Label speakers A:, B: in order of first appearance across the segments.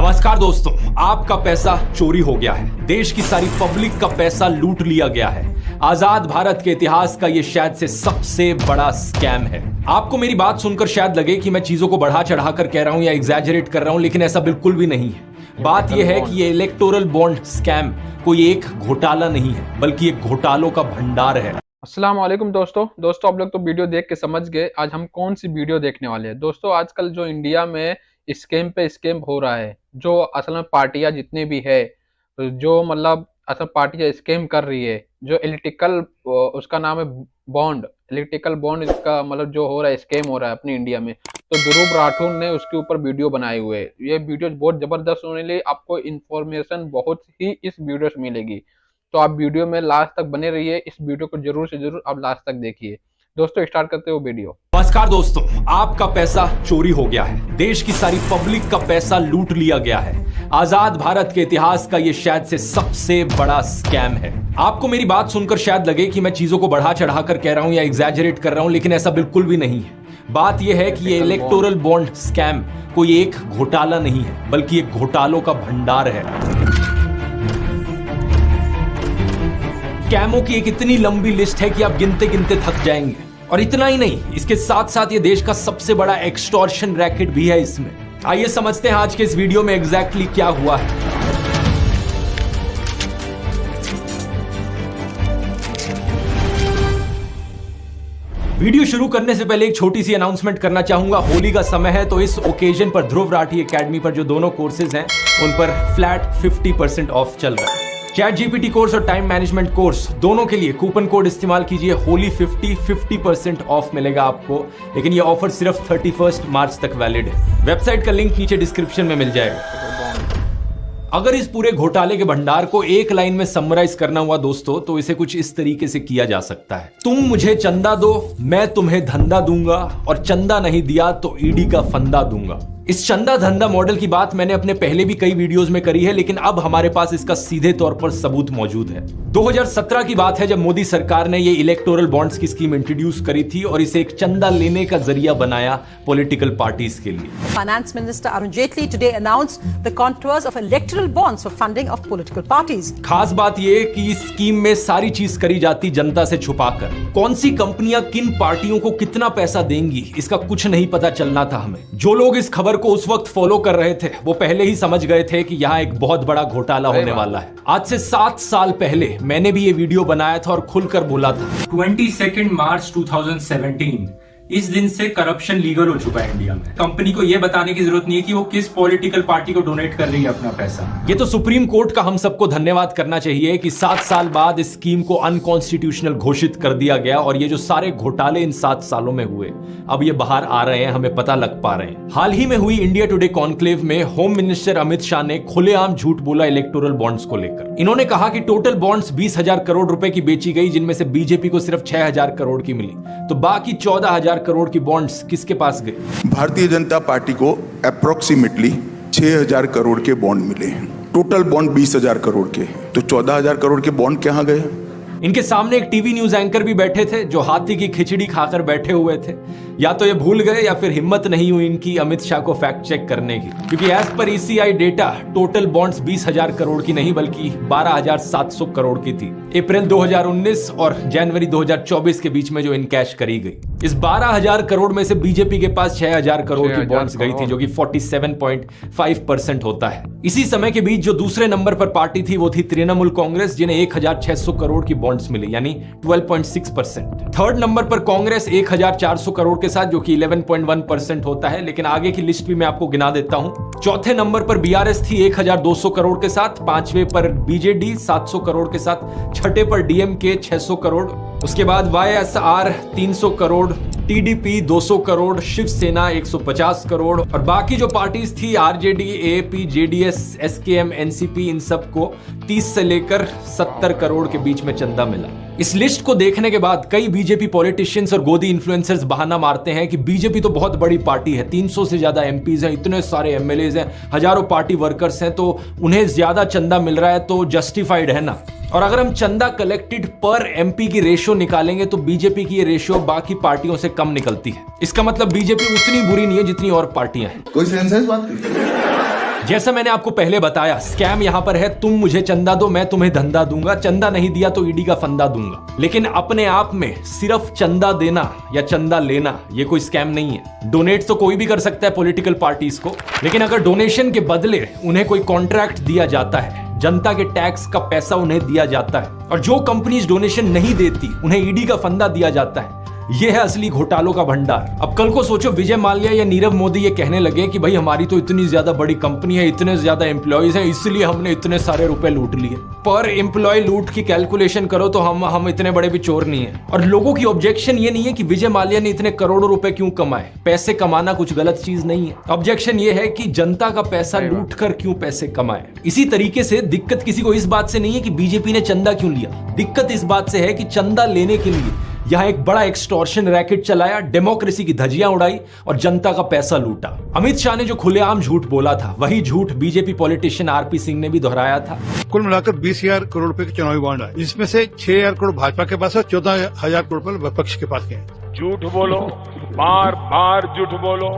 A: नमस्कार दोस्तों, आपका पैसा चोरी हो गया है। देश की सारी पब्लिक का पैसा लूट लिया गया है। आजाद भारत के इतिहास का ये शायद से सबसे बड़ा स्कैम है। आपको मेरी बात सुनकर शायद लगे कि मैं चीजों को बढ़ा चढ़ाकर कह रहा हूं या एग्जैजरेट कर रहा हूं, लेकिन ऐसा बिल्कुल भी नहीं है। बात यह है कि ये इलेक्टोरल बॉन्ड स्कैम कोई एक घोटाला नहीं है, बल्कि एक घोटालों का भंडार है।
B: अस्सलाम वालेकुम दोस्तों आप लोग तो वीडियो देख के समझ गए आज हम कौन सी वीडियो देखने वाले हैं। दोस्तों आजकल जो इंडिया में स्कैम पे स्कैम हो रहा है, जो असल में पार्टियां जितने भी है, जो मतलब असल पार्टियां स्कैम कर रही है, जो इलेक्ट्रिकल उसका नाम है बॉन्ड, इलेक्ट्रिकल बॉन्ड, इसका मतलब जो हो रहा है स्कैम हो रहा है अपनी इंडिया में, तो ध्रुव राठौर ने उसके ऊपर वीडियो बनाए हुए है। ये वीडियो बहुत जबरदस्त होने लिए, आपको इन्फॉर्मेशन बहुत ही इस वीडियो से मिलेगी, तो आप वीडियो में लास्ट तक बने रहिए। इस वीडियो को जरूर से जरूर आप लास्ट तक देखिए। दोस्तों स्टार्ट करते हो वीडियो।
A: नमस्कार दोस्तों, आपका पैसा चोरी हो गया है। देश की सारी पब्लिक का पैसा लूट लिया गया है। आजाद भारत के इतिहास का ये शायद से सबसे बड़ा स्कैम है। आपको मेरी बात सुनकर शायद लगे कि मैं चीजों को बढ़ा चढ़ाकर कह रहा हूं या एग्जैजरेट कर रहा हूं, लेकिन ऐसा बिल्कुल भी नहीं है। बात यह है कि ये इलेक्टोरल बॉन्ड स्कैम कोई एक घोटाला नहीं है, बल्कि एक घोटालों का भंडार है। स्कैमों की एक इतनी लंबी लिस्ट है कि आप गिनते गिनते थक जाएंगे। और इतना ही नहीं, इसके साथ साथ ये देश का सबसे बड़ा एक्सटॉर्शन रैकेट भी है इसमें। आइए समझते हैं आज के इस वीडियो में एग्जैक्टली क्या हुआ है। वीडियो शुरू करने से पहले एक छोटी सी अनाउंसमेंट करना चाहूंगा। होली का समय है, तो इस ओकेजन पर ध्रुव राठी एकेडमी पर जो दोनों कोर्सेज हैं उन पर फ्लैट 50% ऑफ चल रहा है। ChatGPT कोर्स और टाइम मैनेजमेंट कोर्स दोनों के लिए कूपन कोड इस्तेमाल कीजिए। होली 50% ऑफ मिलेगा आपको, लेकिन ये ऑफर सिर्फ 31 मार्च तक वैलिड है। वेबसाइट का लिंक नीचे डिस्क्रिप्शन में मिल जाएगा। अगर इस पूरे घोटाले के भंडार को एक लाइन में समराइज करना हुआ दोस्तों, तो इसे कुछ इस तरीके से किया जा सकता है। तुम मुझे चंदा दो, मैं तुम्हें धंधा दूंगा, और चंदा नहीं दिया तो ईडी का फंदा दूंगा। इस चंदा धंधा मॉडल की बात मैंने अपने पहले भी कई वीडियोस में करी है, लेकिन अब हमारे पास इसका सीधे तौर पर सबूत मौजूद है। 2017 की बात है, जब मोदी सरकार ने ये इलेक्टोरल बॉन्ड्स की स्कीम इंट्रोड्यूस करी थी और इसे एक चंदा लेने का जरिया बनाया पॉलिटिकल पार्टीज के लिए।
C: Finance minister Arun Jaitley today announced the contours of electoral bonds for funding of political parties.
A: खास बात ये कि इस स्कीम में सारी चीज करी जाती जनता से छुपाकर। कौन सी कंपनियां किन पार्टियों को कितना पैसा देंगी, इसका कुछ नहीं पता चलना था हमें। जो लोग इस खबर को उस वक्त फॉलो कर रहे थे, वो पहले ही समझ गए थे कि यहाँ एक बहुत बड़ा घोटाला होने वाला है। आज से 7 साल पहले मैंने भी ये वीडियो बनाया था और खुलकर बोला था।
D: 22 मार्च 2017 इस दिन से करप्शन लीगल हो चुका है इंडिया में। कंपनी को यह बताने की जरूरत नहीं है कि वो किस पॉलिटिकल पार्टी को डोनेट कर रही है अपना पैसा।
A: ये तो सुप्रीम कोर्ट का हम सबको धन्यवाद करना चाहिए कि 7 साल बाद इस स्कीम को अनकॉन्स्टिट्यूशनल घोषित कर दिया गया, और ये जो सारे घोटाले इन 7 सालों में हुए, अब ये बाहर आ रहे हैं, हमें पता लग पा रहे हैं। हाल ही में हुई इंडिया टुडे कॉन्क्लेव में होम मिनिस्टर अमित शाह ने खुलेआम झूठ बोला इलेक्टोरल बॉन्ड्स को लेकर। इन्होंने कहा कि टोटल बॉन्ड्स 20,000 करोड़ रुपए की बेची गई, जिनमें से बीजेपी को सिर्फ 6,000 करोड़ की मिली, तो बाकी 14,000 करोड़ की बॉन्ड्स किसके पास गए?
E: भारतीय जनता पार्टी को अप्रोक्सीमेटली 6,000 करोड़ के बॉन्ड मिले हैं। टोटल बॉन्ड 20,000 करोड़ के, तो 14,000 करोड़ के बॉन्ड कहां गए?
A: इनके सामने एक टीवी न्यूज एंकर भी बैठे थे, जो हाथी की खिचड़ी खाकर बैठे हुए थे। या तो ये भूल गए या फिर हिम्मत नहीं हुई इनकी अमित शाह को फैक्ट चेक करने की, क्योंकि एज पर ECI data total bonds 20,000 crore की नहीं बल्कि 12,700 करोड़ की थी। अप्रैल 2019 और जनवरी 2024 के बीच में जो इनकैश करी गई। इस 12,000 करोड़ में से बीजेपी के पास 6,000 करोड़ की बॉन्ड्स गई थी, जो कि 47.5% होता है। इसी समय के बीच जो दूसरे नंबर पर पार्टी थी वो थी तृणमूल कांग्रेस, जिन्हें 1,600 करोड़ की बॉन्ड्स मिली, यानी 12.6%। थर्ड नंबर पर कांग्रेस 1,400 करोड़ के साथ, जो कि 11.1% होता है, लेकिन आगे की लिस्ट भी मैं आपको गिना देता हूं। चौथे नंबर पर BRS थी 1,200 करोड़ के साथ, पांचवें पर BJD 700 करोड़ के साथ, छठे पर DMK 600 करोड़, उसके बाद YSR 300 करोड़, TDP 200 करोड़, शिवसेना 150 करोड़, और बाकी जो पार्टीज थी RJD, AAP, JDS, SKM, NCP, इन सबको 30 से लेकर 70 करोड़ के बीच में चंदा मिला। इस लिस्ट को देखने के बाद कई बीजेपी पॉलिटिशियंस और गोदी इन्फ्लुएंसर्स बहाना मारते हैं कि बीजेपी तो बहुत बड़ी पार्टी है, 300 से ज्यादा MPs हैं, इतने सारे MLAs हैं, हजारों पार्टी वर्कर्स हैं, तो उन्हें ज्यादा चंदा मिल रहा है तो जस्टिफाइड है ना। और अगर हम चंदा कलेक्टेड पर MP की रेशियो निकालेंगे तो बीजेपी की ये रेशियो बाकी पार्टियों से कम निकलती है। इसका मतलब बीजेपी उतनी बुरी नहीं है जितनी और पार्टियां हैं।
E: कोई सेंस है इस बात की?
A: जैसा मैंने आपको पहले बताया, स्कैम यहां पर है तुम मुझे चंदा दो मैं तुम्हें धंधा दूंगा, चंदा नहीं दिया तो ईडी का फंदा दूंगा। लेकिन अपने आप में सिर्फ चंदा देना या चंदा लेना ये कोई स्कैम नहीं है। डोनेट तो कोई भी कर सकता है पॉलिटिकल पार्टीज को, लेकिन अगर डोनेशन के बदले उन्हें कोई कॉन्ट्रैक्ट दिया जाता है, जनता के टैक्स का पैसा उन्हें दिया जाता है, और जो कंपनीज डोनेशन नहीं देती उन्हें ईडी का फंदा दिया जाता है, यह है असली घोटालों का भंडार। अब कल को सोचो विजय माल्या या नीरव मोदी ये कहने लगे कि भाई हमारी तो इतनी ज्यादा बड़ी कंपनी है, इतने ज्यादा एम्प्लॉयज हैं, इसलिए हमने इतने सारे रुपए लूट लिए। पर एम्प्लॉय लूट की कैलकुलेशन करो तो हम इतने बड़े भी चोर नहीं है। और लोगों की ऑब्जेक्शन ये नहीं है कि विजय माल्या ने इतने करोड़ों रुपए क्यों कमाए, पैसे कमाना कुछ गलत चीज नहीं है। ऑब्जेक्शन ये है कि जनता का पैसा लूट कर क्यों पैसे कमाए। इसी तरीके से दिक्कत किसी को इस बात से नहीं है कि बीजेपी ने चंदा क्यों लिया, दिक्कत इस बात से है कि चंदा लेने के लिए यहां एक बड़ा एक्सटॉर्शन रैकेट चलाया, डेमोक्रेसी की धज्जियां उड़ाई और जनता का पैसा लूटा। अमित शाह ने जो खुलेआम झूठ बोला था वही झूठ बीजेपी पॉलिटिशियन आरपी सिंह ने भी दोहराया था।
F: कुल मिलाकर 20,000 करोड़ रुपए के चुनावी बॉन्ड है, जिसमें से 6,000 करोड़ भाजपा के पास है, 14,000 करोड़ रुपए विपक्ष के पास है।
G: झूठ बोलो, बार बार झूठ बोलो।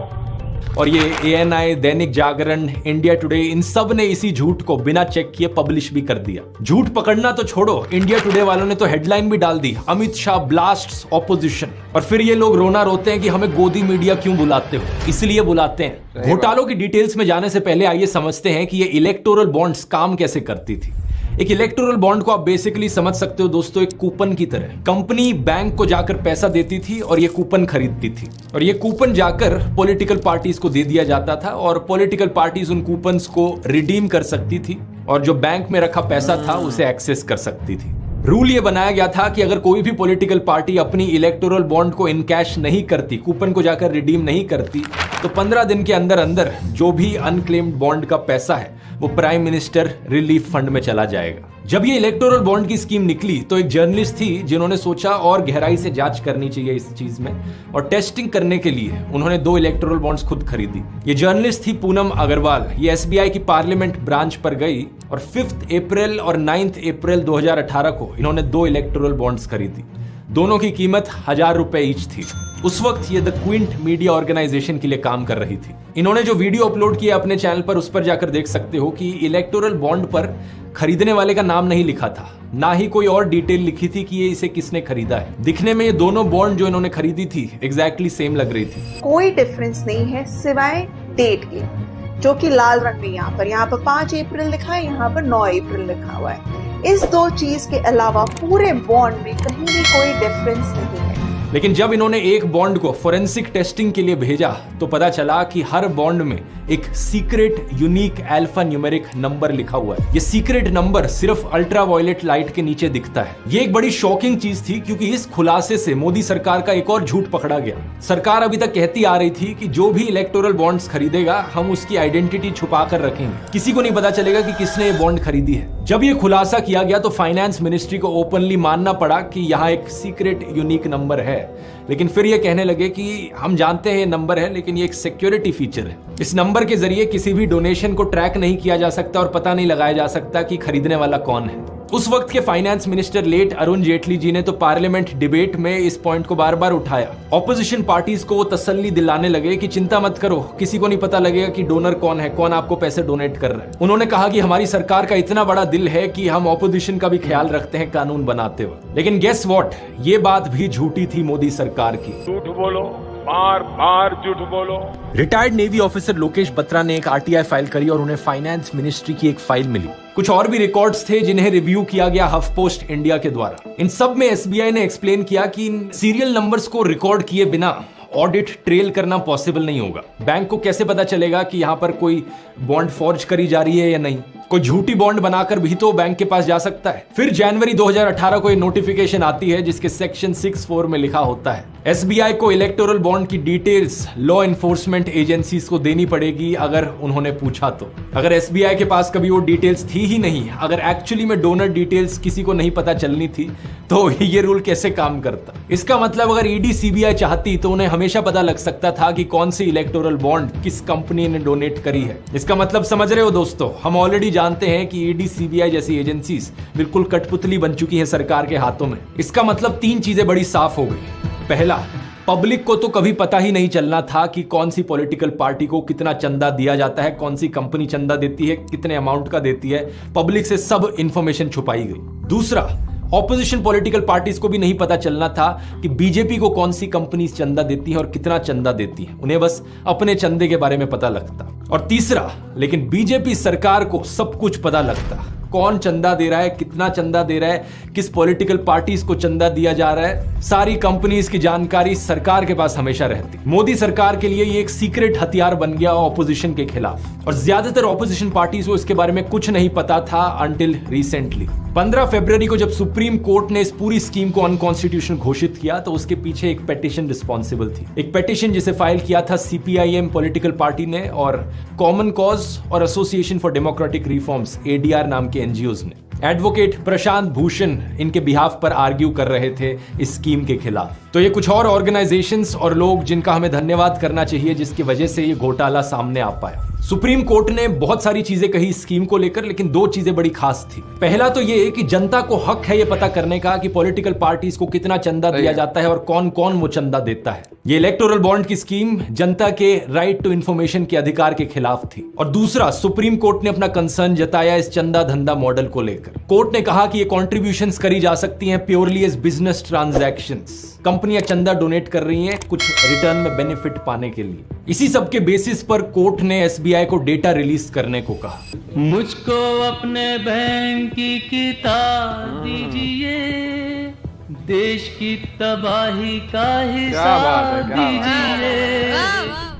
A: और ये ANI, Dainik Jagran, India today, इन सब ने इसी झूठ को बिना चेक किए पब्लिश भी कर दिया। झूठ पकड़ना तो छोड़ो, इंडिया टुडे वालों ने तो हेडलाइन भी डाल दी, अमित शाह ब्लास्ट्स ऑपोजिशन। और फिर ये लोग रोना रोते हैं कि हमें गोदी मीडिया क्यों बुलाते हो, इसलिए बुलाते हैं। घोटालों की डिटेल्स में जाने से पहले आइए समझते हैं कि ये इलेक्टोरल बॉन्ड्स काम कैसे करती थी। एक इलेक्टोरल बॉन्ड को आप बेसिकली समझ सकते हो दोस्तों एक कूपन की तरह। कंपनी बैंक को जाकर पैसा देती थी और ये कूपन खरीदती थी, और ये कूपन जाकर पॉलिटिकल पार्टीज को दे दिया जाता था, और पॉलिटिकल पार्टीज उन कूपन्स को रिडीम कर सकती थी और जो बैंक में रखा पैसा था उसे एक्सेस कर सकती थी। रूल ये बनाया गया था कि अगर कोई भी पॉलिटिकल पार्टी अपनी इलेक्टोरल बॉन्ड को इन कैश नहीं करती, कूपन को जाकर रिडीम नहीं करती, तो 15 दिन के अंदर अंदर जो भी अनक्लेम्ड बॉन्ड का पैसा है वो प्राइम मिनिस्टर रिलीफ फंड में चला जाएगा। जब ये इलेक्टोरल बॉन्ड की स्कीम निकली तो एक जर्नलिस्ट थी जिन्होंने सोचा और गहराई से जांच करनी चाहिए इस चीज में, और टेस्टिंग करने के लिए उन्होंने 2 इलेक्टोरल बॉन्ड्स खुद खरीदी। ये जर्नलिस्ट थी पूनम अग्रवाल। ये SBI की पार्लियामेंट ब्रांच पर गई और 5 अप्रैल और 9 अप्रैल 2018 को इन्होंने 2 इलेक्टोरल बॉन्ड्स खरीदी। दोनों की कीमत 1000 रुपए ईच थी। उस वक्त ये द क्विंट मीडिया ऑर्गेनाइजेशन के लिए काम कर रही थी। इन्होंने जो वीडियो अपलोड किया अपने चैनल पर, उस पर जाकर देख सकते हो कि इलेक्टोरल बॉन्ड पर खरीदने वाले का नाम नहीं लिखा था, ना ही कोई और डिटेल लिखी थी कि ये इसे किसने खरीदा है। दिखने में ये दोनों बॉन्ड जो इन्होंने खरीदी थी एग्जैक्टली सेम लग रही थी।
H: कोई डिफरेंस नहीं है सिवाय डेट के, जो कि लाल रंग में यहाँ पर 5 अप्रैल लिखा है, यहाँ पर 9 अप्रैल लिखा हुआ है। इस 2 चीज के अलावा पूरे बॉन्ड में कहीं भी कोई डिफरेंस नहीं है।
A: लेकिन जब इन्होंने एक बॉन्ड को फोरेंसिक टेस्टिंग के लिए भेजा तो पता चला कि हर बॉन्ड में एक secret unique alpha numeric number लिखा हुआ है। ये सीक्रेट नंबर सिर्फ अल्ट्रावायलेट लाइट के नीचे दिखता है। ये एक बड़ी शॉकिंग चीज थी, क्योंकि इस खुलासे से मोदी सरकार का एक और झूठ पकड़ा गया। सरकार अभी तक कहती आ रही थी कि जो भी इलेक्टोरल बॉन्ड्स खरीदेगा हम उसकी आइडेंटिटी छुपा कर रखेंगे, किसी को नहीं पता चलेगा कि किसने ये बॉन्ड खरीदी है। जब ये खुलासा किया गया तो फाइनेंस मिनिस्ट्री को ओपनली मानना पड़ा कि यहाँ एक सीक्रेट यूनिक नंबर है, लेकिन फिर ये कहने लगे कि हम जानते हैं ये नंबर है, लेकिन ये एक सिक्योरिटी फीचर है। इस नंबर के जरिए किसी भी डोनेशन को ट्रैक नहीं किया जा सकता और पता नहीं लगाया जा सकता कि खरीदने वाला कौन है। उस वक्त के finance minister late Arun Jaitley ji ने तो पार्लियामेंट डिबेट में इस पॉइंट को बार बार उठाया। ऑपोजिशन पार्टीज को वो तसल्ली दिलाने लगे कि चिंता मत करो, किसी को नहीं पता लगेगा कि डोनर कौन है, कौन आपको पैसे डोनेट कर रहा है। उन्होंने कहा कि हमारी सरकार का इतना बड़ा दिल है कि हम ऑपोजिशन का भी ख्याल रखते हैं कानून बनाते हुए। लेकिन गेस व्हाट, ये बात भी झूठी थी मोदी सरकार की।
G: झूठ बोलो, बार बार झूठ बोलो।
A: Retired navy officer Lokesh Batra ने एक RTI फाइल करी और उन्हें फाइनेंस मिनिस्ट्री की एक फाइल मिली। कुछ और भी रिकॉर्ड्स थे जिन्हें रिव्यू किया गया हफ पोस्ट इंडिया के द्वारा। इन सब में SBI ने एक्सप्लेन किया कि इन सीरियल नंबर्स को रिकॉर्ड किए बिना ऑडिट ट्रेल करना पॉसिबल नहीं होगा। बैंक को कैसे पता चलेगा कि यहाँ पर कोई बॉन्ड फॉर्ज करी जा रही है या नहीं? कोई झूठी बॉन्ड बनाकर भी तो बैंक के पास जा सकता है। फिर जनवरी 2018 को ये नोटिफिकेशन आती है जिसके सेक्शन 6(4) में लिखा होता है SBI को इलेक्टोरल बॉन्ड की डिटेल्स लॉ एनफोर्समेंट एजेंसीज को देनी पड़ेगी अगर उन्होंने पूछा तो। अगर SBI के पास कभी वो डिटेल्स थी ही नहीं, अगर एक्चुअली में डोनर डिटेल्स किसी को नहीं पता चलनी थी, तो ये रूल कैसे काम करता? इसका मतलब अगर ED CBI चाहती तो उन्हें हमेशा पता लग सकता था कि कौन सी इलेक्टोरल बॉन्ड किस कंपनी ने डोनेट करी है। इसका मतलब समझ रहे हो दोस्तों, हम ऑलरेडी जानते हैं कि ED CBI जैसी एजेंसीज बिल्कुल कठपुतली बन चुकी है सरकार के हाथों में। इसका मतलब 3 चीजें बड़ी साफ हो गई। पहला, पब्लिक को तो कभी पता ही नहीं चलना था कि कौन सी पॉलिटिकल पार्टी को कितना चंदा दिया जाता है, कौन सी कंपनी चंदा देती है, कितने अमाउंट का देती है। पब्लिक से सब इंफॉर्मेशन छुपाई गई। दूसरा, ऑपोजिशन पॉलिटिकल पार्टीज को भी नहीं पता चलना था कि बीजेपी को कौन सी कंपनी चंदा देती है और कितना चंदा देती है। उन्हें बस अपने चंदे के बारे में पता लगता। और तीसरा, लेकिन बीजेपी सरकार को सब कुछ पता लगता, कौन चंदा दे रहा है, कितना चंदा दे रहा है, किस पॉलिटिकल पार्टीज को चंदा दिया जा रहा है, सारी कंपनीज की जानकारी सरकार के पास हमेशा रहती। मोदी सरकार के लिए ये एक सीक्रेट हथियार बन गया ऑपोजिशन के खिलाफ, और ज्यादातर ऑपोजिशन पार्टीज को इसके बारे में कुछ नहीं पता था अंटिल रिसेंटली। 15 फरवरी को जब सुप्रीम कोर्ट ने इस पूरी स्कीम को अनकॉन्स्टिट्यूशनल घोषित किया तो उसके पीछे एक पेटिशन रिस्पॉन्सिबल थी। एक पेटिशन जिसे फाइल किया था सीपीआईएम पॉलिटिकल पार्टी ने और कॉमन कॉज और association for democratic reforms ADR नाम के एनजीओज ने। एडवोकेट प्रशांत भूषण इनके बिहाफ पर आर्ग्यू कर रहे थे इस स्कीम के खिलाफ। तो ये कुछ और ऑर्गेनाइजेशंस और लोग जिनका हमें धन्यवाद करना चाहिए, जिसकी वजह से ये घोटाला सामने आ पाया। सुप्रीम कोर्ट ने बहुत सारी चीजें कही स्कीम को लेकर, लेकिन दो चीजें बड़ी खास थी। पहला तो ये कि जनता को हक है ये पता करने का कि पॉलिटिकल पार्टीज को कितना चंदा दिया जाता है और कौन कौन वो चंदा देता है। ये इलेक्टोरल बॉन्ड की स्कीम जनता के राइट टू इंफॉर्मेशन के अधिकार के खिलाफ थी। और दूसरा, सुप्रीम कोर्ट ने अपना कंसर्न जताया इस चंदा धंधा मॉडल को लेकर। कोर्ट ने कहा कि ये कॉन्ट्रीब्यूशंस करी जा सकती हैं प्योरली एज बिजनेस ट्रांजैक्शंस। कंपनियां चंदा डोनेट कर रही हैं कुछ रिटर्न में बेनिफिट पाने के लिए। इसी सब के बेसिस पर कोर्ट ने एसबीआई को डेटा रिलीज करने को कहा।
I: मुझको अपने बैंक की किताब दीजिए, देश की तबाही का हिसाब दीजिए।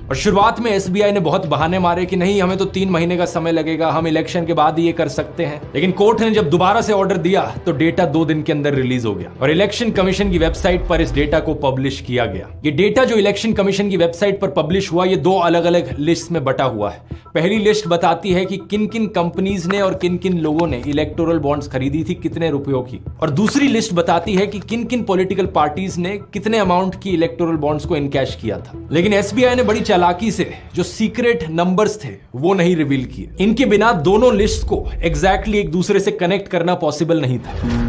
A: और शुरुआत में एसबीआई ने बहुत बहाने मारे कि नहीं, हमें तो 3 महीने का समय लगेगा, हम इलेक्शन के बाद ही ये कर सकते हैं। लेकिन कोर्ट ने जब दोबारा से ऑर्डर दिया तो डेटा 2 दिन के अंदर रिलीज हो गया और इलेक्शन कमीशन की वेबसाइट पर इस डेटा को पब्लिश किया गया। ये डेटा जो इलेक्शन कमीशन की वेबसाइट पर पब्लिश हुआ, ये 2 अलग अलग लिस्ट में बटा हुआ है। पहली लिस्ट बताती है कि किन किन कंपनीज ने और किन किन लोगों ने इलेक्टोरल बॉन्ड्स खरीदी थी, कितने रुपयों की। और दूसरी लिस्ट बताती है कि किन किन पॉलिटिकल पार्टीज ने कितने अमाउंट की इलेक्टोरल बॉन्ड्स को इनकैश किया था। लेकिन एसबीआई ने बड़ी चालाकी से जो सीक्रेट नंबर्स थे वो नहीं रिवील किए। इनके बिना दोनों लिस्ट को एग्जैक्टली एक दूसरे से कनेक्ट करना पॉसिबल नहीं था।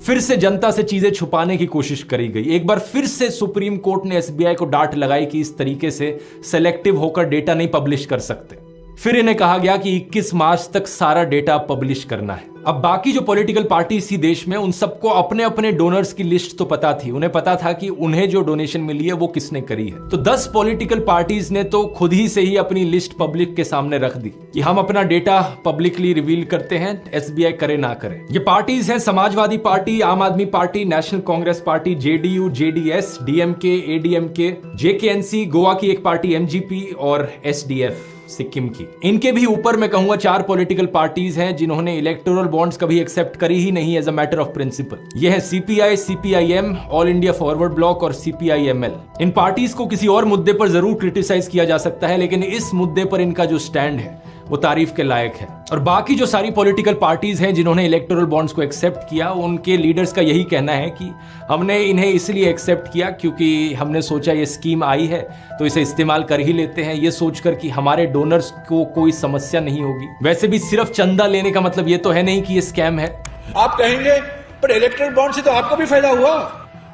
A: फिर से जनता से चीजें छुपाने की कोशिश करी गई। एक बार फिर से सुप्रीम कोर्ट ने एसबीआई को डांट लगाई कि इस तरीके से सेलेक्टिव होकर डेटा नहीं पब्लिश कर सकते। फिर इन्हें कहा गया कि 21 मार्च तक सारा डेटा पब्लिश करना है। अब बाकी जो पॉलिटिकल पार्टीज थी देश में, उन सबको अपने अपने डोनर्स की लिस्ट तो पता थी। उन्हें पता था कि उन्हें जो डोनेशन मिली है वो किसने करी है। तो 10 पॉलिटिकल पार्टीज ने तो खुद ही से ही अपनी लिस्ट पब्लिक के सामने रख दी कि हम अपना डेटा पब्लिकली रिवील करते हैं, एसबीआई करे ना करे। ये पार्टीज हैं समाजवादी पार्टी, आम आदमी party, national Congress party, JDU, JDS, DMK, ADMK, JKNC, Goa की एक पार्टी एमजीपी और एसडीएफ सिक्किम की। इनके भी ऊपर मैं कहूंगा 4 पॉलिटिकल पार्टीज हैं जिन्होंने इलेक्टोरल बॉन्ड्स कभी एक्सेप्ट करी ही नहीं as a matter of principle. ये है CPI, CPIM, All India Forward Bloc और सीपीआईएमएल। इन पार्टीज को किसी और मुद्दे पर जरूर क्रिटिसाइज किया जा सकता है, लेकिन इस मुद्दे पर इनका जो स्टैंड है वो तारीफ के लायक है। और बाकी जो सारी पॉलिटिकल पार्टीज हैं जिन्होंने इलेक्टोरल बॉन्ड्स को एक्सेप्ट किया, उनके लीडर्स का यही कहना है कि हमने इन्हें इसलिए एक्सेप्ट किया क्योंकि हमने सोचा ये स्कीम आई है तो इसे इस्तेमाल कर ही लेते हैं, ये सोचकर कि हमारे डोनर्स को कोई समस्या नहीं होगी। वैसे भी सिर्फ चंदा लेने का मतलब ये तो है नहीं कि ये स्कैम है।
J: आप कहेंगे पर इलेक्टोरल बॉन्ड से तो आपको भी फायदा हुआ।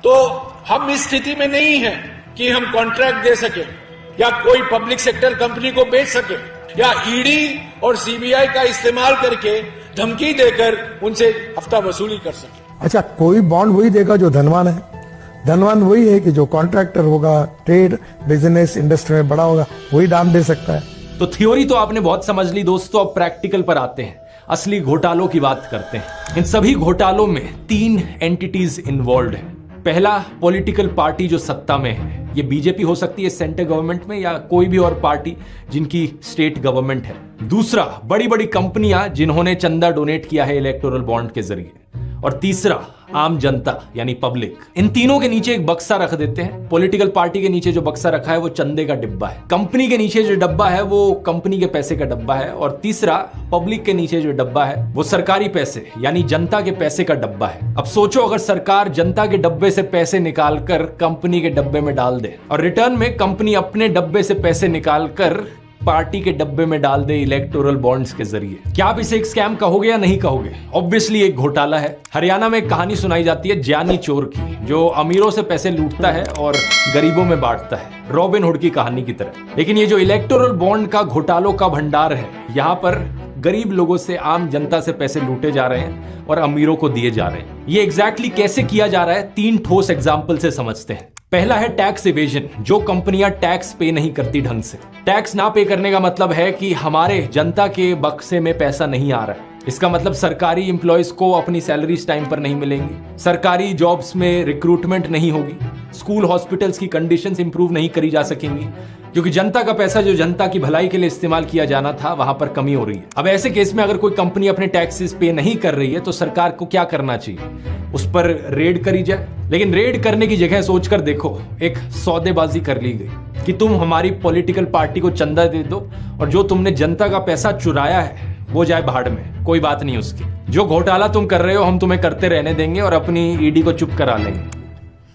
J: तो हम इस स्थिति में नहीं है कि हम कॉन्ट्रैक्ट दे सके या कोई पब्लिक सेक्टर कंपनी को बेच सके या ईडी और सीबीआई का इस्तेमाल करके धमकी देकर उनसे हफ्ता वसूली कर सके।
K: अच्छा, कोई बॉन्ड वही देगा जो धनवान है। धनवान वही है कि जो कॉन्ट्रैक्टर होगा, ट्रेड बिजनेस इंडस्ट्री में बड़ा होगा, वही दाम दे सकता है।
A: तो थ्योरी तो आपने बहुत समझ ली दोस्तों, अब प्रैक्टिकल पर आते हैं, असली घोटालों की बात करते हैं। इन सभी घोटालों में 3 एंटिटीज इन्वॉल्व हैं। पहला, पॉलिटिकल पार्टी जो सत्ता में है, ये बीजेपी हो सकती है सेंट्रल गवर्नमेंट में या कोई भी और पार्टी जिनकी स्टेट गवर्नमेंट है। दूसरा, बड़ी बड़ी कंपनियां जिन्होंने चंदा डोनेट किया है इलेक्टोरल बॉन्ड के जरिए। और तीसरा, आम जनता यानी पब्लिक। इन तीनों के नीचे एक बक्सा रख देते हैं। पॉलिटिकल पार्टी के नीचे जो बक्सा रखा है वो चंदे का डिब्बा है, कंपनी के नीचे जो डब्बा है वो कंपनी के पैसे का डब्बा है, और तीसरा, पब्लिक के नीचे जो डब्बा है वो सरकारी पैसे यानी जनता के पैसे का डब्बा है। अब सोचो, अगर सरकार जनता के डब्बे से पैसे निकालकर कंपनी के डब्बे में डाल दे और रिटर्न में कंपनी अपने डब्बे से पैसे निकालकर पार्टी के डब्बे में डाल दे इलेक्टोरल बॉन्ड्स के जरिए। क्या आप इसे एक स्कैम कहोगे या नहीं कहोगे? ऑब्वियसली एक घोटाला है। हरियाणा में एक कहानी सुनाई जाती है ज्ञानी चोर की, जो अमीरों से पैसे लूटता है और गरीबों में बांटता है, रॉबिन हुड की कहानी की तरह। लेकिन ये जो इलेक्टोरल बॉन्ड का घोटालों का भंडार है, यहाँ पर गरीब लोगों से, आम जनता से पैसे लूटे जा रहे हैं और अमीरों को दिए जा रहे हैं। ये एग्जैक्टली कैसे किया जा रहा है, 3 ठोस एग्जाम्पल से समझते हैं। पहला है टैक्स इवेजन, जो कंपनियां टैक्स पे नहीं करती ढंग से। टैक्स ना पे करने का मतलब है कि हमारे जनता के बक्से में पैसा नहीं आ रहा है। इसका मतलब सरकारी एम्प्लॉयज को अपनी सैलरीज टाइम पर नहीं मिलेंगी, सरकारी जॉब्स में रिक्रूटमेंट नहीं होगी, स्कूल हॉस्पिटल्स की कंडीशंस इंप्रूव नहीं करी जा सकेंगी, क्योंकि जनता का पैसा जो जनता की भलाई के लिए इस्तेमाल किया जाना था, वहां पर कमी हो रही है। अब ऐसे केस में अगर कोई कंपनी अपने टैक्सेस पे नहीं कर रही है तो सरकार को क्या करना चाहिए? उस पर रेड करी जाए। लेकिन रेड करने की जगह सोचकर देखो, एक सौदेबाजी कर ली गई कि तुम हमारी पॉलिटिकल पार्टी को चंदा दे दो और जो तुमने जनता का पैसा चुराया है वो जाए भाड़ में, कोई बात नहीं उसकी। जो घोटाला तुम कर रहे हो हम तुम्हें करते रहने देंगे और अपनी ईडी को चुप करा लेंगे।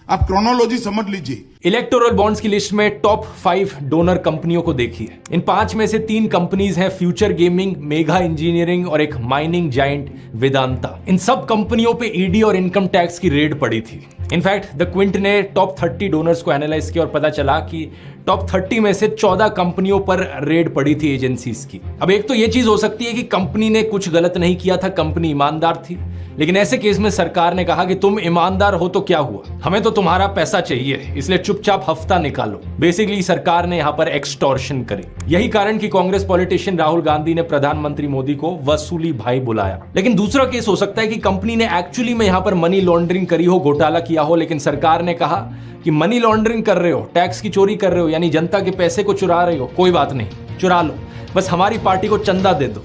L: आप क्रोनोलॉजी समझ लीजिए।
A: इलेक्टोरल बॉन्ड्स की लिस्ट में टॉप 5 डोनर कंपनियों को देखिए। इन 5 में से 3 कंपनीज हैं फ्यूचर गेमिंग, मेगा इंजीनियरिंग और एक माइनिंग जायंट वेदांता। इन सब कंपनियों पे ईडी और इनकम टैक्स की रेड पड़ी थी। इनफैक्ट द क्विंट ने टॉप 30 डोनर्स को एनालाइज किया और पता चला कि टॉप 30 में से 14 कंपनियों पर रेड पड़ी थी एजेंसीज की। अब एक तो ये चीज हो सकती है कि कंपनी ने कुछ गलत नहीं किया था, कंपनी ईमानदार थी, लेकिन ऐसे केस में सरकार ने कहा कि तुम ईमानदार हो तो क्या हुआ, हमें तो तुम्हारा पैसा चाहिए, इसलिए चुपचाप हफ्ता निकालो। बेसिकली सरकार ने यहां पर एक्सटॉर्शन करी। यही कारण कि कांग्रेस पॉलिटिशियन राहुल गांधी ने प्रधानमंत्री मोदी को वसूली भाई बुलाया। लेकिन दूसरा केस हो सकता है कि कंपनी ने एक्चुअली में यहां पर मनी लॉन्ड्रिंग करी हो, घोटाला किया हो, लेकिन सरकार ने कहा कि मनी लॉन्ड्रिंग कर रहे हो, टैक्स की चोरी कर रहे हो, यानी जनता के पैसे को चुरा रहे हो, कोई बात नहीं, चुरा लो, बस हमारी पार्टी को चंदा दे दो।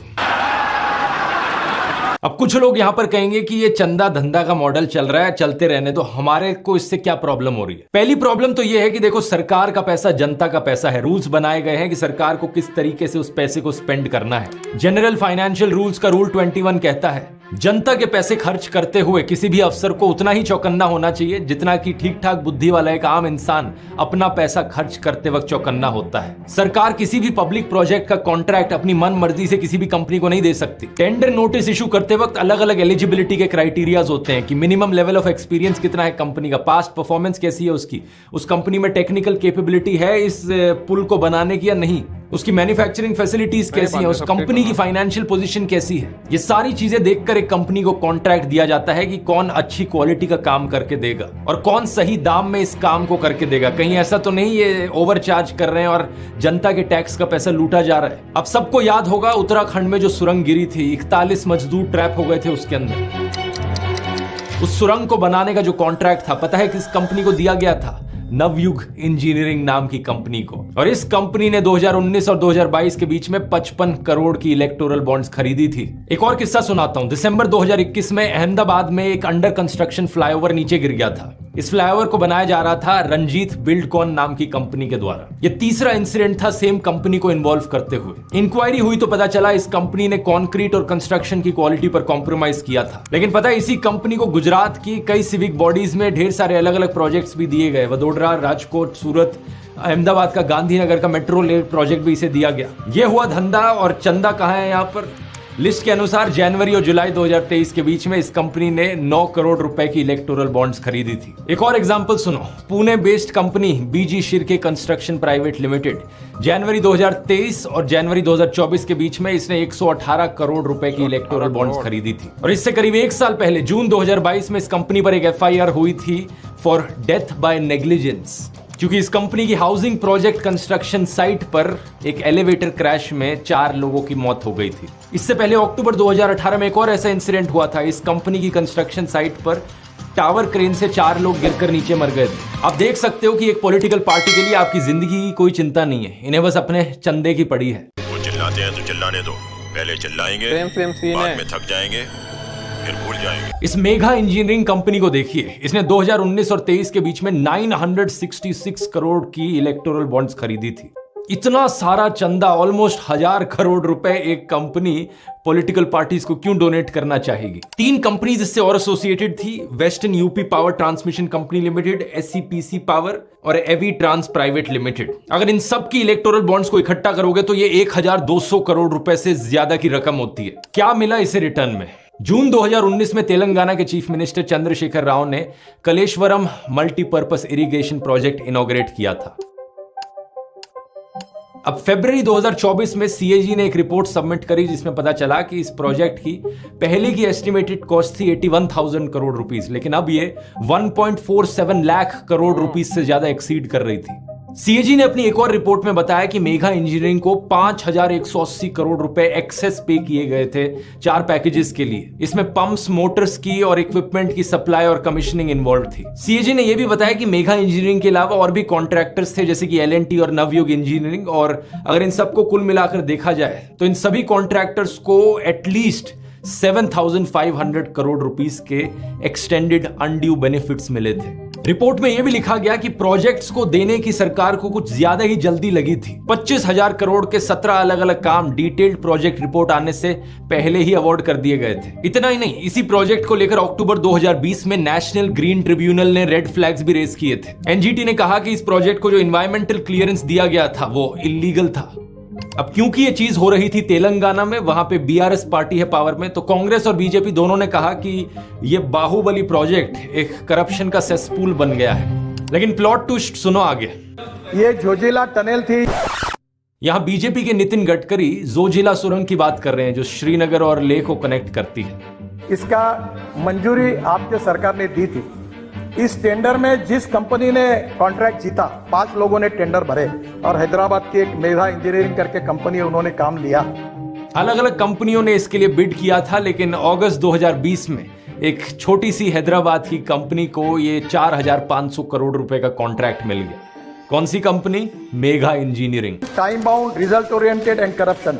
A: अब कुछ लोग यहां पर कहेंगे कि ये चंदा धंधा का मॉडल चल रहा है, चलते रहने दो, हमारे को इससे क्या प्रॉब्लम हो रही है? पहली प्रॉब्लम तो ये है कि देखो, सरकार का पैसा जनता का पैसा है। रूल्स बनाए गए हैं कि सरकार को किस तरीके से उस पैसे को स्पेंड करना है। जनरल फाइनेंशियल रूल्स का रूल 21 कहता है जनता के पैसे खर्च करते हुए किसी भी अफसर को उतना ही चौकन्ना होना चाहिए जितना कि ठीक ठाक बुद्धि वाला एक आम इंसान अपना पैसा खर्च करते वक्त चौकन्ना होता है। सरकार किसी भी पब्लिक प्रोजेक्ट का कॉन्ट्रैक्ट अपनी मन मर्जी से किसी भी कंपनी को नहीं दे सकती। टेंडर नोटिस इशू करते वक्त अलग अलग एलिजिबिलिटी के क्राइटेरियाज होते हैं कि मिनिमम लेवल ऑफ एक्सपीरियंस कितना है कंपनी का, पास्ट परफॉर्मेंस कैसी है उसकी, उस कंपनी में टेक्निकल कैपेबिलिटी है इस पुल को बनाने की या नहीं, उसकी मैन्युफैक्चरिंग फैसिलिटीज कैसी हैं, उस कंपनी की फाइनेंशियल पोजीशन कैसी है। ये सारी चीजें देखकर एक कंपनी को कॉन्ट्रैक्ट दिया जाता है कि कौन अच्छी क्वालिटी का काम करके देगा और कौन सही दाम में इस काम को करके देगा। कहीं ऐसा तो नहीं ये ओवरचार्ज कर रहे हैं और जनता के टैक्स का पैसा लूटा जा रहा है। अब सबको याद होगा उत्तराखंड में जो सुरंग गिरी थी, 41 मजदूर ट्रैप हो गए थे उसके अंदर। उस सुरंग को बनाने का जो कॉन्ट्रैक्ट था, पता है किस कंपनी को दिया गया था? नवयुग इंजीनियरिंग नाम की कंपनी को। और इस कंपनी ने 2019 और 2022 के बीच में 55 करोड़ की इलेक्टोरल बॉन्ड्स खरीदी थी। एक और किस्सा सुनाता हूं। दिसंबर 2021 में अहमदाबाद में एक अंडर कंस्ट्रक्शन फ्लाईओवर नीचे गिर गया था। इस फ्लाईओवर को बनाया जा रहा था रंजीत बिल्डकॉन नाम की कंपनी के द्वारा। यह तीसरा इंसिडेंट था सेम कंपनी को इन्वॉल्व करते हुए। इंक्वायरी हुई तो पता चला इस कंपनी ने कंक्रीट और कंस्ट्रक्शन की क्वालिटी पर कॉम्प्रोमाइज किया था। लेकिन पता है इसी कंपनी को गुजरात की कई सिविक बॉडीज में ढेर सारे अलग अलग प्रोजेक्ट्स भी दिए गए। वडोदरा, राजकोट, सूरत, अहमदाबाद का गांधीनगर का मेट्रो रेल प्रोजेक्ट भी इसे दिया गया। यह हुआ धंधा। और चंदा कहां है यहाँ पर? लिस्ट के अनुसार जनवरी और जुलाई 2023 के बीच में इस कंपनी ने 9 करोड़ रुपए की इलेक्टोरल बॉन्ड्स खरीदी थी। एक और एग्जांपल सुनो। पुणे बेस्ड कंपनी बीजी शिर्के कंस्ट्रक्शन प्राइवेट लिमिटेड जनवरी 2023 और जनवरी 2024 के बीच में इसने 118 करोड़ रुपए की इलेक्टोरल बॉन्ड्स खरीदी थी। और इससे करीब एक साल पहले जून 2022 में इस कंपनी पर एक FIR हुई थी फॉर डेथ बाय नेग्लिजेंस, क्योंकि इस कंपनी की हाउसिंग प्रोजेक्ट कंस्ट्रक्शन साइट पर एक एलिवेटर क्रैश में 4 लोगों की मौत हो गई थी। इससे पहले अक्टूबर 2018 में एक और ऐसा इंसिडेंट हुआ था। इस कंपनी की कंस्ट्रक्शन साइट पर टावर क्रेन से 4 लोग गिरकर नीचे मर गए थे। आप देख सकते हो कि एक पॉलिटिकल पार्टी के लिए आपकी जिंदगी की कोई चिंता नहीं है, इन्हें बस अपने चंदे की पड़ी है।
M: वो चिल्लाते हैं तो चिल्लाने दो, पहले चिल्लाएंगे, बाद में थक जाएंगे, फिर भूल जाएंगे।
A: इस मेगा इंजीनियरिंग कंपनी को देखिए, इसने 2019 और 23 के बीच में 966 करोड़ की इलेक्टोरल बॉन्ड्स खरीदी थी। इतना सारा चंदा, ऑलमोस्ट 1000 करोड़ रुपए एक कंपनी पॉलिटिकल पार्टीज को क्यों डोनेट करना चाहेगी? 3 कंपनीज इससे और एसोसिएटेड थी, western UP power transmission company limited, SCPC power और एवी ट्रांस प्राइवेट लिमिटेड। अगर इन सब की इलेक्टोरल बॉन्ड्स को इकट्ठा करोगे तो ये 1200 करोड़ रुपए से ज्यादा की रकम होती है। क्या मिला इसे रिटर्न में? जून 2019 में तेलंगाना के चीफ मिनिस्टर चंद्रशेखर राव ने Kaleshwaram multipurpose irrigation project inaugurate किया था। अब फरवरी 2024 में सीएजी ने एक रिपोर्ट सबमिट करी जिसमें पता चला कि इस प्रोजेक्ट की पहले की एस्टिमेटेड कॉस्ट थी 81,000 करोड़ रुपीस, लेकिन अब ये 1.47 लाख करोड़ रुपीस से ज्यादा एक्सीड कर रही थी। सीएजी ने अपनी एक और रिपोर्ट में बताया कि मेघा इंजीनियरिंग को 5,180 करोड़ रुपए एक्सेस पे किए गए थे 4 पैकेजेस के लिए। इसमें पंप्स, मोटर्स की और इक्विपमेंट की सप्लाई और कमीशनिंग इन्वॉल्व थी। सीएजी ने यह भी बताया कि मेघा इंजीनियरिंग के अलावा और भी कॉन्ट्रैक्टर्स थे जैसे कि एलएनटी और नवयुग इंजीनियरिंग, और अगर इन सबको कुल मिलाकर देखा जाए तो इन सभी कॉन्ट्रैक्टर्स को एटलीस्ट 7,500 करोड़ रुपीस के एक्सटेंडेड अनड्यू बेनिफिट्स मिले थे। रिपोर्ट में यह भी लिखा गया कि प्रोजेक्ट्स को देने की सरकार को कुछ ज्यादा ही जल्दी लगी थी। 25,000 करोड़ के 17 अलग अलग काम डिटेल्ड प्रोजेक्ट रिपोर्ट आने से पहले ही अवार्ड कर दिए गए थे। इतना ही नहीं, इसी प्रोजेक्ट को लेकर अक्टूबर 2020 में नेशनल ग्रीन ट्रिब्यूनल ने रेड फ्लैग्स भी रेज किए थे। एनजीटी ने कहा कि इस प्रोजेक्ट को जो एनवायरमेंटल क्लियरेंस दिया गया था वो इलीगल था। अब क्योंकि ये चीज हो रही थी तेलंगाना में, वहां पे बीआरएस पार्टी है पावर में, तो कांग्रेस और बीजेपी दोनों ने कहा कि ये बाहुबली प्रोजेक्ट एक करप्शन का सेसपूल बन गया है। लेकिन प्लॉट ट्विस्ट सुनो आगे।
K: ये जोजिला टनल थी।
A: यहां बीजेपी के नितिन गडकरी जोजिला सुरंग की बात कर रहे हैं जो श्रीनगर और लेह को कनेक्ट करती है।
K: इसका मंजूरी आपके सरकार ने दी थी। इस टेंडर में जिस कंपनी ने कॉन्ट्रैक्ट जीता, 5 लोगों ने टेंडर भरे और हैदराबाद की एक मेघा इंजीनियरिंग करके कंपनी उन्होंने काम लिया।
A: अलग अलग कंपनियों ने इसके लिए बिड किया था, लेकिन अगस्त 2020 में एक छोटी सी हैदराबाद की कंपनी को ये 4,500 करोड़ रुपए का कॉन्ट्रैक्ट मिल गया। कौन सी company? Megha Engineering.
K: Time bound, result oriented and corruption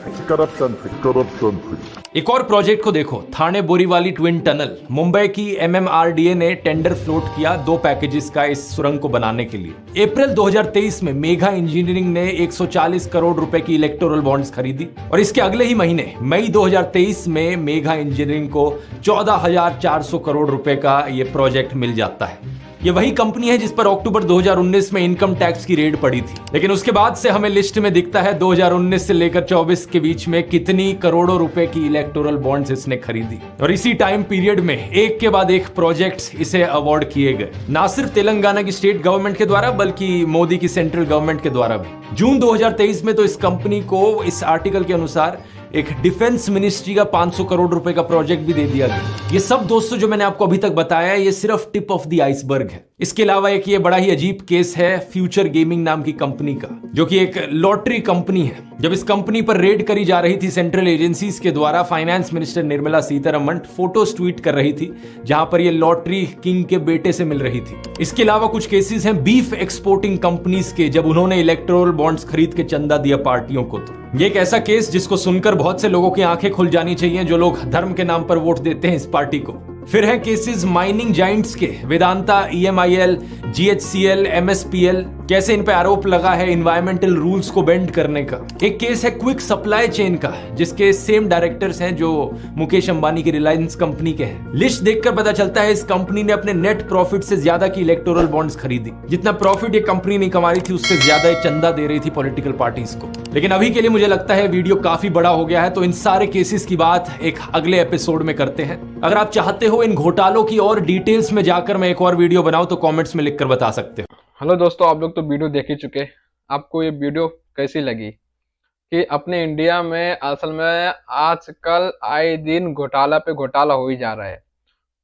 K: free.
A: एक और प्रोजेक्ट को देखो, थाने बोरीवाली ट्विन टनल। मुंबई की एमएमआरडीए ने टेंडर फ्लोट किया 2 पैकेजेस का इस सुरंग को बनाने के लिए। अप्रैल 2023 में मेघा इंजीनियरिंग ने 140 करोड़ रुपए की इलेक्टोरल बॉन्ड्स खरीदी और इसके अगले ही महीने मई 2023 में मेघा इंजीनियरिंग को 14,400 करोड़ रुपए का यह प्रोजेक्ट मिल जाता है। ये वही कंपनी है जिस पर अक्टूबर 2019 में इनकम टैक्स की रेड पड़ी थी। लेकिन उसके बाद से हमें लिस्ट में दिखता है 2019 से लेकर 24 के बीच में कितनी करोड़ों रुपए की इलेक्टोरल बॉन्ड्स इसने खरीदी, और इसी टाइम पीरियड में एक के बाद एक प्रोजेक्ट्स इसे अवार्ड किए गए, ना सिर्फ तेलंगाना की स्टेट गवर्नमेंट के द्वारा बल्कि मोदी की सेंट्रल गवर्नमेंट के द्वारा भी। जून 2023 में तो इस कंपनी को इस आर्टिकल के अनुसार एक डिफेंस मिनिस्ट्री का 500 करोड़ रुपए का प्रोजेक्ट भी दे दिया गया। ये सब दोस्तों जो मैंने आपको अभी तक बताया ये सिर्फ टिप ऑफ द आइसबर्ग है। इसके अलावा एक ये बड़ा ही अजीब केस है फ्यूचर गेमिंग नाम की कंपनी का, जो कि एक लॉटरी कंपनी है। जब इस कंपनी पर रेड करी जा रही थी सेंट्रल एजेंसीज के द्वारा, finance minister Nirmala Sitharaman photos tweet कर रही थी जहां पर ये लॉटरी किंग के बेटे से मिल रही थी। इसके अलावा कुछ केसेस हैं बीफ एक्सपोर्टिंग कंपनीज के, जब उन्होंने इलेक्टोरल बॉन्ड्स खरीद के चंदा दिया पार्टियों को। तो ये एक ऐसा केस जिसको सुनकर बहुत से लोगों की आंखें खुल जानी चाहिए जो लोग धर्म के नाम पर वोट देते हैं इस पार्टी को। फिर है केसेस माइनिंग जाइंट्स के, वेदांता, EMIL, GHCL, MSPL, कैसे इन पे आरोप लगा है एनवायरमेंटल रूल्स को बेंड करने का। एक केस है क्विक सप्लाई चेन का, जिसके सेम डायरेक्टर्स हैं जो मुकेश अंबानी की रिलायंस कंपनी के हैं। लिस्ट देखकर पता चलता है इस कंपनी ने अपने नेट प्रॉफिट से ज्यादा की इलेक्टोरल बॉन्ड्स खरीदी। जितना प्रॉफिट ये कंपनी नहीं कमा रही थी उससे ज्यादा चंदा दे रही थी पॉलिटिकल पार्टीज को। लेकिन अभी के लिए मुझे लगता है वीडियो काफी बड़ा हो गया है, तो इन सारे केसेस की बात एक अगले एपिसोड में करते हैं। अगर आप चाहते हो इन घोटालों की और डिटेल्स में जाकर मैं एक और वीडियो बनाऊं तो कमेंट्स में लिखकर बता सकते हो।
B: हेलो दोस्तों, आप लोग तो वीडियो देख ही चुके। आपको ये वीडियो कैसी लगी कि अपने इंडिया में असल में आजकल आए दिन घोटाला पे घोटाला हो ही जा रहा है।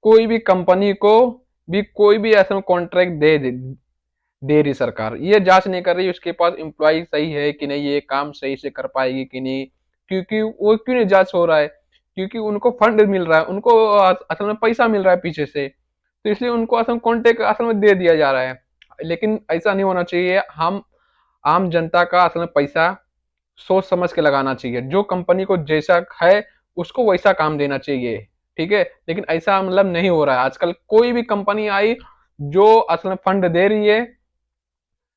B: कोई भी कंपनी को भी कोई भी ऐसा कॉन्ट्रैक्ट दे रही सरकार, ये जांच नहीं कर रही उसके पास एम्प्लॉय सही है कि नहीं, ये काम सही से कर पाएगी कि नहीं। क्योंकि वो क्यों नहीं जांच हो रहा है? क्योंकि उनको फंड मिल रहा है, उनको असल में पैसा मिल रहा है पीछे से, तो इसलिए उनको असल में कॉन्ट्रैक्ट असल में दे दिया जा रहा है। लेकिन ऐसा नहीं होना चाहिए। हम आम जनता का असल में पैसा सोच समझ के लगाना चाहिए। जो कंपनी को जैसा है उसको वैसा काम देना चाहिए, ठीक है। लेकिन ऐसा मतलब नहीं हो रहा है। आजकल कोई भी कंपनी आई जो असल में फंड दे रही है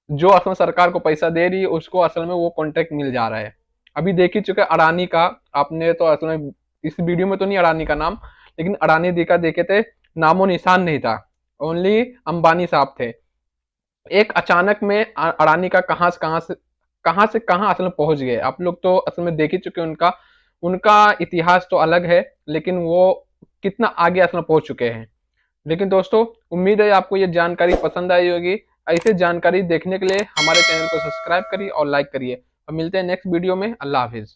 B: जो असल में सरकार को पैसा दे रही है उसको असल में वो कॉन्ट्रैक्ट मिल जा रहा है। अभी देख ही चुके अडानी का, आपने तो असल में इस वीडियो में तो नहीं अडानी का नाम, लेकिन अडानी दी का देखे थे नामो निशान नहीं था, ओनली अंबानी साहब थे। एक अचानक में अडानी का कहां से कहां असल में पहुंच गए। आप लोग तो असल में देख ही चुके उनका इतिहास तो अलग है, लेकिन वो कितना आगे असल में पहुंच चुके हैं। लेकिन दोस्तों उम्मीद है आपको ये जानकारी पसंद आई होगी। ऐसे जानकारी देखने के लिए हमारे चैनल को सब्सक्राइब करिए और लाइक करिए और मिलते हैं नेक्स्ट वीडियो में। अल्लाह हाफिज।